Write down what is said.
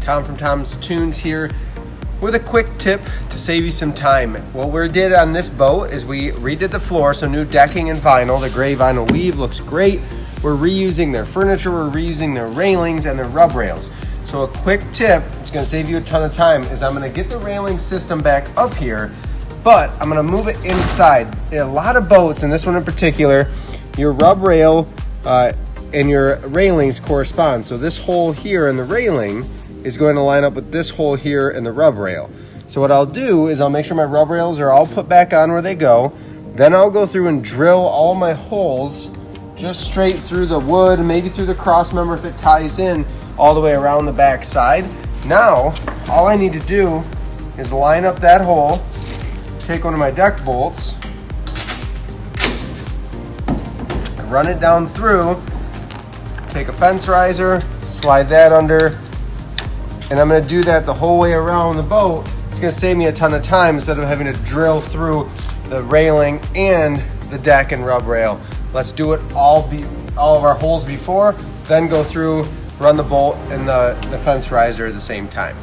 Tom from Tom's Tunes here with a quick tip to save you some time. What we did on this boat is we redid the floor, so new decking and vinyl. The gray vinyl weave looks great. We're reusing their furniture, we're reusing their railings and their rub rails. So a quick tip, it's gonna save you a ton of time, is I'm gonna get the railing system back up here, but I'm gonna move it inside. In a lot of boats, and this one in particular, your rub rail and your railings correspond. So this hole here in the railing is going to line up with this hole here in the rub rail. So what I'll do is I'll make sure my rub rails are all put back on where they go. Then I'll go through and drill all my holes just straight through the wood, maybe through the cross member if it ties in all the way around the back side. Now, all I need to do is line up that hole, take one of my deck bolts, run it down through, take a fence riser, slide that under, and I'm gonna do that the whole way around the boat. It's gonna save me a ton of time instead of having to drill through the railing and the deck and rub rail. Let's do it all of our holes before, then go through, run the bolt and the fence riser at the same time.